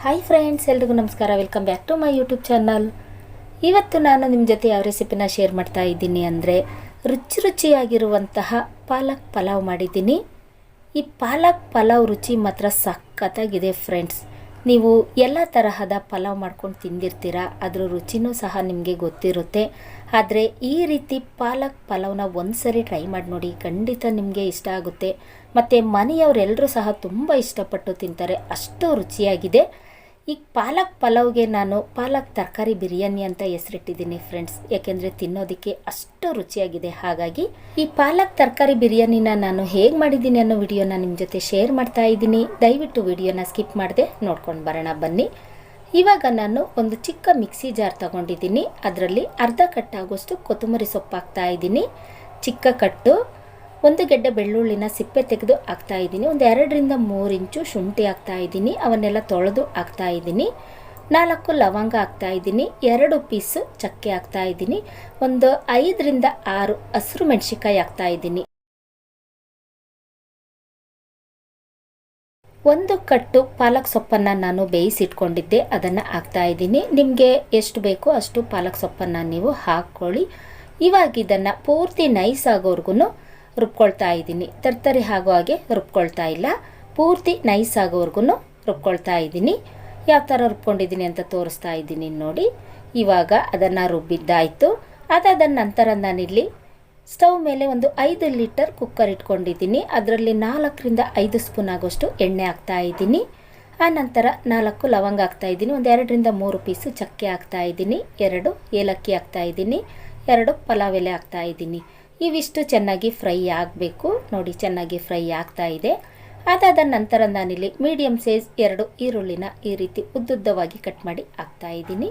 Hi friends, ಎಲ್ರಿಗೂ ನಮಸ್ಕಾರ. Welcome back to my YouTube channel. ಇವತ್ತು ನಾನು ನಿಮ್ಮ ಜೊತೆ ಯಾವ ರೆಸಿಪಿನ ಶೇರ್ ಮಾಡ್ತಾ ಇದ್ದೀನಿ ಅಂದರೆ ರುಚಿಯಾಗಿರುವಂತಹ ಪಾಲಕ್ ಪಲಾವ್ ಮಾಡಿದ್ದೀನಿ. ಈ ಪಾಲಕ್ ಪಲಾವ್ ರುಚಿ ಮಾತ್ರ ಸಖತ್ತಾಗಿದೆ ಫ್ರೆಂಡ್ಸ್. ನೀವು ಎಲ್ಲ ತರಹದ ಪಲಾವ್ ಮಾಡ್ಕೊಂಡು ತಿಂದಿರ್ತೀರ, ಅದರ ರುಚಿನೂ ಸಹ ನಿಮಗೆ ಗೊತ್ತಿರುತ್ತೆ. ಆದರೆ ಈ ರೀತಿ ಪಾಲಕ್ ಪಲಾವ್ನ ಒಂದ್ಸರಿ ಟ್ರೈ ಮಾಡಿ ನೋಡಿ, ಖಂಡಿತ ನಿಮಗೆ ಇಷ್ಟ ಆಗುತ್ತೆ. ಮತ್ತು ಮನೆಯವರೆಲ್ಲರೂ ಸಹ ತುಂಬ ಇಷ್ಟಪಟ್ಟು ತಿಂತಾರೆ, ಅಷ್ಟು ರುಚಿಯಾಗಿದೆ. ಈ ಪಾಲಕ್ ಪಲಾವ್ಗೆ ನಾನು ಪಾಲಕ್ ತರಕಾರಿ ಬಿರಿಯಾನಿ ಅಂತ ಹೆಸರಿಟ್ಟಿದ್ದೀನಿ ಫ್ರೆಂಡ್ಸ್, ಯಾಕೆಂದರೆ ತಿನ್ನೋದಕ್ಕೆ ಅಷ್ಟು ರುಚಿಯಾಗಿದೆ. ಹಾಗಾಗಿ ಈ ಪಾಲಕ್ ತರಕಾರಿ ಬಿರಿಯಾನಿನ ನಾನು ಹೇಗೆ ಮಾಡಿದ್ದೀನಿ ಅನ್ನೋ ವಿಡಿಯೋನ ನಿಮ್ಮ ಜೊತೆ ಶೇರ್ ಮಾಡ್ತಾ ಇದ್ದೀನಿ. ದಯವಿಟ್ಟು ವಿಡಿಯೋನ ಸ್ಕಿಪ್ ಮಾಡದೆ ನೋಡ್ಕೊಂಡು ಬರೋಣ ಬನ್ನಿ. ಇವಾಗ ನಾನು ಒಂದು ಚಿಕ್ಕ ಮಿಕ್ಸಿ ಜಾರ್ ತಗೊಂಡಿದ್ದೀನಿ. ಅದರಲ್ಲಿ ಅರ್ಧ ಕಟ್ಟಾಗುವಷ್ಟು ಕೊತ್ತಂಬರಿ ಸೊಪ್ಪು ಹಾಕ್ತಾ ಇದ್ದೀನಿ, ಚಿಕ್ಕ ಕಟ್ಟು. ಒಂದು ಗೆಡ್ಡೆ ಬೆಳ್ಳುಳ್ಳಿನ ಸಿಪ್ಪೆ ತೆಗೆದು ಹಾಕ್ತಾ ಇದ್ದೀನಿ. ಒಂದು 2-3 ಇಂಚು ಶುಂಠಿ ಹಾಕ್ತಾ ಇದ್ದೀನಿ, ಅವನ್ನೆಲ್ಲ ತೊಳೆದು ಹಾಕ್ತಾ ಇದ್ದೀನಿ. 4 ಲವಂಗ ಹಾಕ್ತಾ ಇದ್ದೀನಿ, 2 ಪೀಸು ಚಕ್ಕೆ ಹಾಕ್ತಾ ಇದ್ದೀನಿ, ಒಂದು 5-6 ಹಸಿರು ಮೆಣಸಿಕಾಯಿ ಹಾಕ್ತಾ ಇದ್ದೀನಿ. ಒಂದು ಕಟ್ಟು ಪಾಲಕ್ ಸೊಪ್ಪನ್ನು ನಾನು ಬೇಯಿಸಿಟ್ಕೊಂಡಿದ್ದೆ, ಅದನ್ನು ಹಾಕ್ತಾ ಇದ್ದೀನಿ. ನಿಮಗೆ ಎಷ್ಟು ಬೇಕೋ ಅಷ್ಟು ಪಾಲಕ್ ಸೊಪ್ಪನ್ನು ನೀವು ಹಾಕ್ಕೊಳ್ಳಿ. ಇವಾಗ ಇದನ್ನು ಪೂರ್ತಿ ನೈಸ್ ಆಗೋವರೆಗೂ ರುಬ್ಕೊಳ್ತಾ ಇದ್ದೀನಿ. ತರ್ತರಿ ಆಗೋ ಹಾಗೆ ರುಬ್ಕೊಳ್ತಾ ಇಲ್ಲ, ಪೂರ್ತಿ ನೈಸ್ ಆಗೋವರೆಗೂ ರುಬ್ಕೊಳ್ತಾ ಇದ್ದೀನಿ. ಯಾವ ಥರ ರುಬ್ಕೊಂಡಿದ್ದೀನಿ ಅಂತ ತೋರಿಸ್ತಾ ಇದ್ದೀನಿ ನೋಡಿ. ಇವಾಗ ಅದನ್ನು ರುಬ್ಬಿದ್ದಾಯಿತು. ಅದಾದ ನಂತರ ನಾನಿಲ್ಲಿ ಸ್ಟವ್ ಮೇಲೆ ಒಂದು 5 ಲೀಟರ್ ಕುಕ್ಕರ್ ಇಟ್ಕೊಂಡಿದ್ದೀನಿ. ಅದರಲ್ಲಿ 4-5 ಸ್ಪೂನ್ ಆಗೋಷ್ಟು ಎಣ್ಣೆ ಹಾಕ್ತಾ ಇದ್ದೀನಿ. ಆನಂತರ 4 ಲವಂಗ ಹಾಕ್ತಾ ಇದ್ದೀನಿ, ಒಂದು 2-3 ಪೀಸು ಚಕ್ಕೆ ಹಾಕ್ತಾ ಇದ್ದೀನಿ, 2 ಏಲಕ್ಕಿ ಹಾಕ್ತಾ ಇದ್ದೀನಿ, 2 ಪಲಾವ್ ಎಲೆ ಹಾಕ್ತಾ ಇದ್ದೀನಿ. ಇವಿಷ್ಟು ಚೆನ್ನಾಗಿ ಫ್ರೈ ಆಗಬೇಕು ನೋಡಿ, ಚೆನ್ನಾಗಿ ಫ್ರೈ ಆಗ್ತಾ ಇದೆ. ಅದಾದ ನಂತರ ನಾನಿಲ್ಲಿ ಮೀಡಿಯಮ್ ಸೈಜ್ 2 ಈರುಳ್ಳಿನ ಈ ರೀತಿ ಉದ್ದುದ್ದವಾಗಿ ಕಟ್ ಮಾಡಿ ಹಾಕ್ತಾ ಇದ್ದೀನಿ.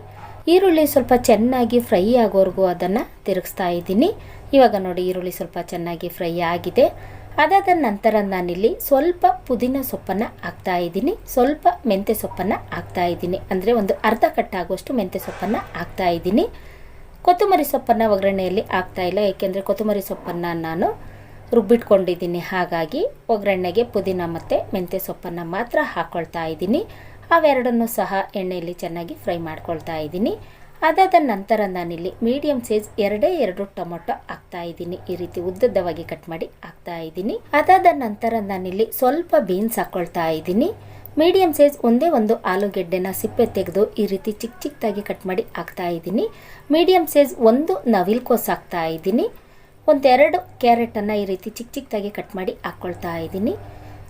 ಈರುಳ್ಳಿ ಸ್ವಲ್ಪ ಚೆನ್ನಾಗಿ ಫ್ರೈ ಆಗೋವರೆಗೂ ಅದನ್ನು ತಿರುಗಿಸ್ತಾ ಇದ್ದೀನಿ. ಇವಾಗ ನೋಡಿ ಈರುಳ್ಳಿ ಸ್ವಲ್ಪ ಚೆನ್ನಾಗಿ ಫ್ರೈ ಆಗಿದೆ. ಅದಾದ ನಂತರ ನಾನಿಲ್ಲಿ ಸ್ವಲ್ಪ ಪುದೀನ ಸೊಪ್ಪನ್ನು ಹಾಕ್ತಾ ಇದ್ದೀನಿ, ಸ್ವಲ್ಪ ಮೆಂತ್ಯ ಸೊಪ್ಪನ್ನು ಹಾಕ್ತಾ ಇದ್ದೀನಿ. ಅಂದರೆ ಒಂದು ಅರ್ಧ ಕಟ್ಟಾಗುವಷ್ಟು ಮೆಂತ್ಯ ಸೊಪ್ಪನ್ನು ಹಾಕ್ತಾ ಇದ್ದೀನಿ. ಕೊತ್ತಂಬರಿ ಸೊಪ್ಪನ್ನು ಒಗ್ಗರಣೆಯಲ್ಲಿ ಹಾಕ್ತಾ ಇಲ್ಲ, ಏಕೆಂದರೆ ಕೊತ್ತಂಬರಿ ಸೊಪ್ಪನ್ನು ನಾನು ರುಬ್ಬಿಟ್ಕೊಂಡಿದ್ದೀನಿ. ಹಾಗಾಗಿ ಒಗ್ಗರಣೆಗೆ ಪುದೀನ ಮತ್ತು ಮೆಂತ್ಯ ಸೊಪ್ಪನ್ನು ಮಾತ್ರ ಹಾಕ್ಕೊಳ್ತಾ ಇದ್ದೀನಿ. ಅವೆರಡನ್ನೂ ಸಹ ಎಣ್ಣೆಯಲ್ಲಿ ಚೆನ್ನಾಗಿ ಫ್ರೈ ಮಾಡ್ಕೊಳ್ತಾ ಇದ್ದೀನಿ. ಅದಾದ ನಂತರ ನಾನಿಲ್ಲಿ ಮೀಡಿಯಮ್ ಸೈಜ್ 2 ಟೊಮೊಟೊ ಹಾಕ್ತಾ ಇದ್ದೀನಿ, ಈ ರೀತಿ ಉದ್ದವಾಗಿ ಕಟ್ ಮಾಡಿ ಹಾಕ್ತಾ ಇದ್ದೀನಿ. ಅದಾದ ನಂತರ ನಾನಿಲ್ಲಿ ಸ್ವಲ್ಪ ಬೀನ್ಸ್ ಹಾಕ್ಕೊಳ್ತಾ ಇದ್ದೀನಿ. ಮೀಡಿಯಮ್ ಸೈಜ್ ಒಂದು ಆಲೂಗೆಡ್ಡೆನ ಸಿಪ್ಪೆ ತೆಗೆದು ಈ ರೀತಿ ಚಿಕ್ಕದಾಗಿ ಕಟ್ ಮಾಡಿ ಹಾಕ್ತಾ ಇದ್ದೀನಿ. ಮೀಡಿಯಮ್ ಸೈಜ್ 1 ನವಿಲುಕೋಸು ಹಾಕ್ತಾ ಇದ್ದೀನಿ. 2 ಕ್ಯಾರೆಟನ್ನು ಈ ರೀತಿ ಚಿಕ್ಕದಾಗಿ ಕಟ್ ಮಾಡಿ ಹಾಕ್ಕೊಳ್ತಾ ಇದ್ದೀನಿ.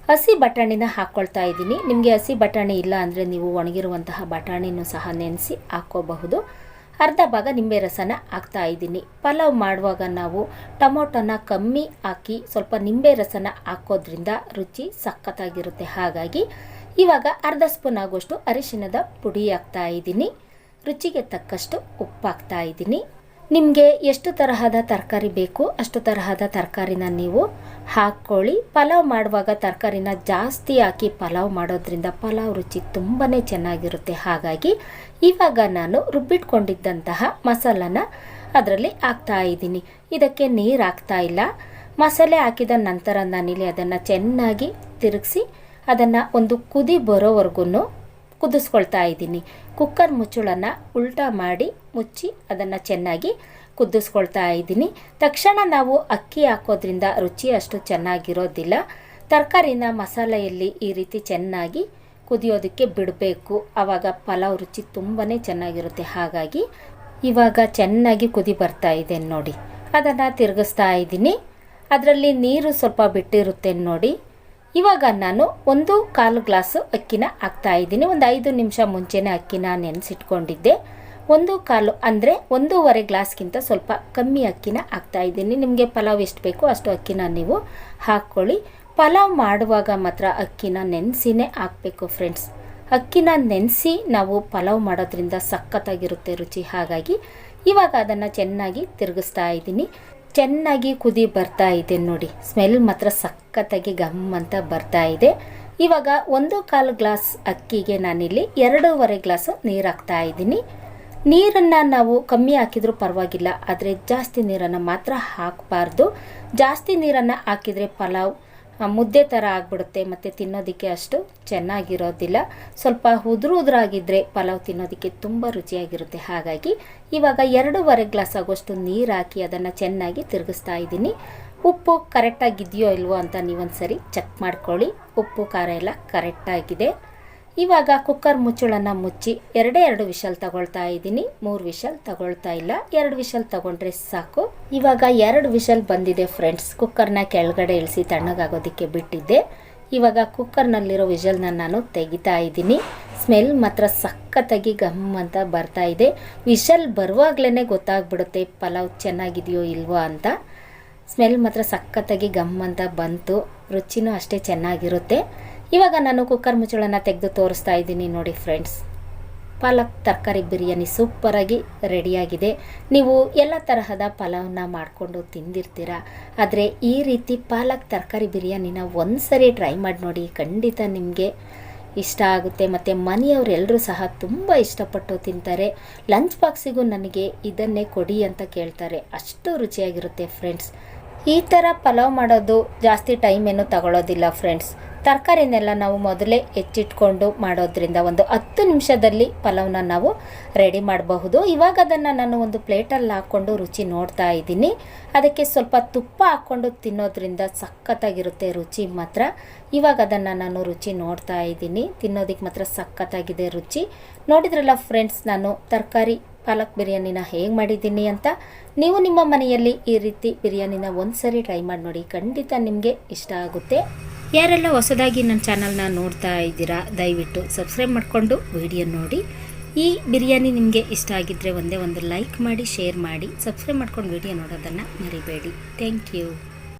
ಹಸಿ ಬಟಾಣಿನ ಹಾಕ್ಕೊಳ್ತಾ ಇದ್ದೀನಿ. ನಿಮಗೆ ಹಸಿ ಬಟಾಣಿ ಇಲ್ಲ ಅಂದರೆ ನೀವು ಒಣಗಿರುವಂತಹ ಬಟಾಣಿನೂ ಸಹ ನೆನೆಸಿ ಹಾಕ್ಕೋಬಹುದು. ಅರ್ಧ ಭಾಗ ನಿಂಬೆ ರಸನ ಹಾಕ್ತಾ ಇದ್ದೀನಿ. ಪಲಾವ್ ಮಾಡುವಾಗ ನಾವು ಟೊಮೊಟೊನ ಕಮ್ಮಿ ಹಾಕಿ ಸ್ವಲ್ಪ ನಿಂಬೆ ರಸನ ಹಾಕೋದ್ರಿಂದ ರುಚಿ ಸಖತ್ತಾಗಿರುತ್ತೆ. ಹಾಗಾಗಿ ಇವಾಗ ಅರ್ಧ ಸ್ಪೂನ್ ಆಗುವಷ್ಟು ಅರಿಶಿಣದ ಪುಡಿ ಹಾಕ್ತಾ ಇದ್ದೀನಿ. ರುಚಿಗೆ ತಕ್ಕಷ್ಟು ಉಪ್ಪು ಹಾಕ್ತಾ ಇದ್ದೀನಿ. ನಿಮಗೆ ಎಷ್ಟು ತರಹದ ತರಕಾರಿ ಬೇಕು ಅಷ್ಟು ತರಹದ ತರಕಾರಿನ ನೀವು ಹಾಕ್ಕೊಳ್ಳಿ. ಪಲಾವ್ ಮಾಡುವಾಗ ತರಕಾರಿನ ಜಾಸ್ತಿ ಹಾಕಿ ಪಲಾವ್ ಮಾಡೋದ್ರಿಂದ ಪಲಾವ್ ರುಚಿ ತುಂಬಾ ಚೆನ್ನಾಗಿರುತ್ತೆ. ಹಾಗಾಗಿ ಇವಾಗ ನಾನು ರುಬ್ಬಿಟ್ಕೊಂಡಿದ್ದಂತಹ ಮಸಾಲನ ಅದರಲ್ಲಿ ಹಾಕ್ತಾ ಇದ್ದೀನಿ. ಇದಕ್ಕೆ ನೀರು ಹಾಕ್ತಾ ಇಲ್ಲ. ಮಸಾಲೆ ಹಾಕಿದ ನಂತರ ನಾನಿಲ್ಲಿ ಅದನ್ನು ಚೆನ್ನಾಗಿ ತಿರುಗಿಸಿ ಅದನ್ನು ಒಂದು ಕುದಿ ಬರೋವರೆಗೂ ಕುದಿಸ್ಕೊಳ್ತಾ ಇದ್ದೀನಿ. ಕುಕ್ಕರ್ ಮುಚ್ಚಳನ್ನು ಉಲ್ಟಾ ಮಾಡಿ ಮುಚ್ಚಿ ಅದನ್ನು ಚೆನ್ನಾಗಿ ಕುದಿಸ್ಕೊಳ್ತಾ ಇದ್ದೀನಿ. ತಕ್ಷಣ ನಾವು ಅಕ್ಕಿ ಹಾಕೋದ್ರಿಂದ ರುಚಿ ಅಷ್ಟು ಚೆನ್ನಾಗಿರೋದಿಲ್ಲ. ತರಕಾರಿನ ಮಸಾಲೆಯಲ್ಲಿ ಈ ರೀತಿ ಚೆನ್ನಾಗಿ ಕುದಿಯೋದಕ್ಕೆ ಬಿಡಬೇಕು, ಆವಾಗ ಪಲಾವ್ ರುಚಿ ತುಂಬಾ ಚೆನ್ನಾಗಿರುತ್ತೆ. ಹಾಗಾಗಿ ಇವಾಗ ಚೆನ್ನಾಗಿ ಕುದಿ ಬರ್ತಾ ಇದೆ ನೋಡಿ, ಅದನ್ನು ತಿರುಗಿಸ್ತಾ ಇದ್ದೀನಿ. ಅದರಲ್ಲಿ ನೀರು ಸ್ವಲ್ಪ ಬಿಟ್ಟಿರುತ್ತೆ ನೋಡಿ. ಇವಾಗ ನಾನು 1/4 ಗ್ಲಾಸು ಅಕ್ಕಿನ ಹಾಕ್ತಾ ಇದ್ದೀನಿ. ಒಂದು 5 ನಿಮಿಷ ಮುಂಚೆನೇ ಅಕ್ಕಿನ ನೆನೆಸಿಟ್ಕೊಂಡಿದ್ದೆ. 1/4 ಅಂದರೆ 1.5 ಗ್ಲಾಸ್ಗಿಂತ ಸ್ವಲ್ಪ ಕಮ್ಮಿ ಅಕ್ಕಿನ ಹಾಕ್ತಾ ಇದ್ದೀನಿ. ನಿಮಗೆ ಪಲಾವ್ ಎಷ್ಟು ಬೇಕೋ ಅಷ್ಟು ಅಕ್ಕಿನ ನೀವು ಹಾಕ್ಕೊಳ್ಳಿ. ಪಲಾವ್ ಮಾಡುವಾಗ ಮಾತ್ರ ಅಕ್ಕಿನ ನೆನೆಸಿನೇ ಹಾಕಬೇಕು ಫ್ರೆಂಡ್ಸ್. ಅಕ್ಕಿನ ನೆನೆಸಿ ನಾವು ಪಲಾವ್ ಮಾಡೋದ್ರಿಂದ ಸಖತ್ತಾಗಿರುತ್ತೆ ರುಚಿ. ಹಾಗಾಗಿ ಇವಾಗ ಅದನ್ನು ಚೆನ್ನಾಗಿ ತಿರುಗಿಸ್ತಾ ಇದ್ದೀನಿ. ಚೆನ್ನಾಗಿ ಕುದಿ ಬರ್ತಾ ಇದೆ ನೋಡಿ, ಸ್ಮೆಲ್ ಮಾತ್ರ ಸಖತ್ತಾಗಿ ಗಮ್ ಅಂತ ಬರ್ತಾ ಇದೆ. ಇವಾಗ 1/4 ಗ್ಲಾಸ್ ಅಕ್ಕಿಗೆ ನಾನಿಲ್ಲಿ 2.5 ಗ್ಲಾಸು ನೀರು ಹಾಕ್ತಾ ಇದ್ದೀನಿ. ನೀರನ್ನು ನಾವು ಕಮ್ಮಿ ಹಾಕಿದ್ರೂ ಪರವಾಗಿಲ್ಲ, ಆದರೆ ಜಾಸ್ತಿ ನೀರನ್ನು ಮಾತ್ರ ಹಾಕಬಾರ್ದು. ಜಾಸ್ತಿ ನೀರನ್ನು ಹಾಕಿದರೆ ಪಲಾವ್ ಮುದ್ದೆ ಥರ ಆಗಿಬಿಡುತ್ತೆ ಮತ್ತು ತಿನ್ನೋದಕ್ಕೆ ಅಷ್ಟು ಚೆನ್ನಾಗಿರೋದಿಲ್ಲ. ಸ್ವಲ್ಪ ಉದುರಾಗಿದ್ದರೆ ಪಲಾವ್ ತಿನ್ನೋದಕ್ಕೆ ತುಂಬ ರುಚಿಯಾಗಿರುತ್ತೆ. ಹಾಗಾಗಿ ಇವಾಗ 2.5 ಗ್ಲಾಸ್ ಆಗೋಷ್ಟು ನೀರು ಹಾಕಿ ಅದನ್ನು ಚೆನ್ನಾಗಿ ತಿರುಗಿಸ್ತಾ ಇದ್ದೀನಿ. ಉಪ್ಪು ಕರೆಕ್ಟಾಗಿದೆಯೋ ಇಲ್ವೋ ಅಂತ ನೀವೊಂದು ಸರಿ ಚೆಕ್ ಮಾಡ್ಕೊಳ್ಳಿ. ಉಪ್ಪು ಖಾರ ಎಲ್ಲ ಕರೆಕ್ಟಾಗಿದೆ. ಇವಾಗ ಕುಕ್ಕರ್ ಮುಚ್ಚಳನ್ನು ಮುಚ್ಚಿ 2 ವಿಷಲ್ ತಗೊಳ್ತಾ ಇದ್ದೀನಿ. 3 ವಿಷಲ್ ತಗೊಳ್ತಾ ಇಲ್ಲ, 2 ವಿಷಲ್ ತಗೊಂಡ್ರೆ ಸಾಕು. ಇವಾಗ 2 ವಿಷಲ್ ಬಂದಿದೆ ಫ್ರೆಂಡ್ಸ್. ಕುಕ್ಕರ್ನ ಕೆಳಗಡೆ ಇಳಿಸಿ ತಣ್ಣಗಾಗೋದಕ್ಕೆ ಬಿಟ್ಟಿದ್ದೆ. ಇವಾಗ ಕುಕ್ಕರ್ನಲ್ಲಿರೋ ವಿಷಲ್ನ ನಾನು ತೆಗಿತಾ ಇದ್ದೀನಿ. ಸ್ಮೆಲ್ ಮಾತ್ರ ಸಖತ್ತಾಗಿ ಗಮ್ ಅಂತ ಬರ್ತಾ ಇದೆ. ವಿಷಲ್ ಬರುವಾಗಲೇ ಗೊತ್ತಾಗ್ಬಿಡುತ್ತೆ ಪಲಾವ್ ಚೆನ್ನಾಗಿದೆಯೋ ಇಲ್ವೋ ಅಂತ. ಸ್ಮೆಲ್ ಮಾತ್ರ ಸಖತ್ತಾಗಿ ಗಮ್ ಅಂತ ಬಂತು. ರುಚಿನೂ ಅಷ್ಟೇ ಚೆನ್ನಾಗಿರುತ್ತೆ. ಇವಾಗ ನಾನು ಕುಕ್ಕರ್ ಮುಚ್ಚಳನ ತೆಗೆದು ತೋರಿಸ್ತಾ ಇದ್ದೀನಿ ನೋಡಿ ಫ್ರೆಂಡ್ಸ್. ಪಾಲಕ್ ತರಕಾರಿ ಬಿರಿಯಾನಿ ಸೂಪರಾಗಿ ರೆಡಿಯಾಗಿದೆ. ನೀವು ಎಲ್ಲ ತರಹದ ಪಲಾವ್ನ ಮಾಡಿಕೊಂಡು ತಿಂದಿರ್ತೀರ, ಆದರೆ ಈ ರೀತಿ ಪಾಲಕ್ ತರಕಾರಿ ಬಿರಿಯಾನಿನ ಒಂದ್ಸರಿ ಟ್ರೈ ಮಾಡಿ ನೋಡಿ. ಖಂಡಿತ ನಿಮಗೆ ಇಷ್ಟ ಆಗುತ್ತೆ. ಮತ್ತು ಮನೆಯವರೆಲ್ಲರೂ ಸಹ ತುಂಬ ಇಷ್ಟಪಟ್ಟು ತಿಂತಾರೆ. ಲಂಚ್ ಬಾಕ್ಸಿಗೂ ನನಗೆ ಇದನ್ನೇ ಕೊಡಿ ಅಂತ ಕೇಳ್ತಾರೆ. ಅಷ್ಟು ರುಚಿಯಾಗಿರುತ್ತೆ ಫ್ರೆಂಡ್ಸ್. ಈ ಥರ ಪಲಾವ್ ಮಾಡೋದು ಜಾಸ್ತಿ ಟೈಮ್ ಏನು ತಗೊಳ್ಳೋದಿಲ್ಲ ಫ್ರೆಂಡ್ಸ್. ತರಕಾರಿನೆಲ್ಲ ನಾವು ಮೊದಲೇ ಹೆಚ್ಚಿಟ್ಕೊಂಡು ಮಾಡೋದ್ರಿಂದ ಒಂದು 10 ನಿಮಿಷದಲ್ಲಿ ಪಲಾವ್ನ ನಾವು ರೆಡಿ ಮಾಡಬಹುದು. ಇವಾಗ ಅದನ್ನು ನಾನು ಒಂದು ಪ್ಲೇಟಲ್ಲಿ ಹಾಕ್ಕೊಂಡು ರುಚಿ ನೋಡ್ತಾ ಇದ್ದೀನಿ. ಅದಕ್ಕೆ ಸ್ವಲ್ಪ ತುಪ್ಪ ಹಾಕ್ಕೊಂಡು ತಿನ್ನೋದ್ರಿಂದ ಸಖತ್ತಾಗಿರುತ್ತೆ ರುಚಿ ಮಾತ್ರ. ಇವಾಗ ಅದನ್ನು ನಾನು ರುಚಿ ನೋಡ್ತಾ ಇದ್ದೀನಿ. ತಿನ್ನೋದಕ್ಕೆ ಮಾತ್ರ ಸಖತ್ತಾಗಿದೆ ರುಚಿ. ನೋಡಿದ್ರಲ್ಲ ಫ್ರೆಂಡ್ಸ್, ನಾನು ತರಕಾರಿ ಪಾಲಕ್ ಬಿರಿಯಾನಿನ ಹೇಗೆ ಮಾಡಿದ್ದೀನಿ ಅಂತ. ನೀವು ನಿಮ್ಮ ಮನೆಯಲ್ಲಿ ಈ ರೀತಿ ಬಿರಿಯಾನಿನ ಒಂದ್ಸರಿ ಟ್ರೈ ಮಾಡಿ ನೋಡಿ. ಖಂಡಿತ ನಿಮಗೆ ಇಷ್ಟ ಆಗುತ್ತೆ. ಯಾರೆಲ್ಲ ಹೊಸದಾಗಿ ನನ್ನ ಚಾನಲ್ನ ನೋಡ್ತಾ ಇದ್ದೀರಾ, ದಯವಿಟ್ಟು ಸಬ್ಸ್ಕ್ರೈಬ್ ಮಾಡಿಕೊಂಡು ವಿಡಿಯೋ ನೋಡಿ. ಈ ಬಿರಿಯಾನಿ ನಿಮಗೆ ಇಷ್ಟ ಆಗಿದ್ದರೆ ಒಂದೇ ಒಂದು ಲೈಕ್ ಮಾಡಿ, ಶೇರ್ ಮಾಡಿ, ಸಬ್ಸ್ಕ್ರೈಬ್ ಮಾಡ್ಕೊಂಡು ವಿಡಿಯೋ ನೋಡೋದನ್ನು ಮರಿಬೇಡಿ. Thank you.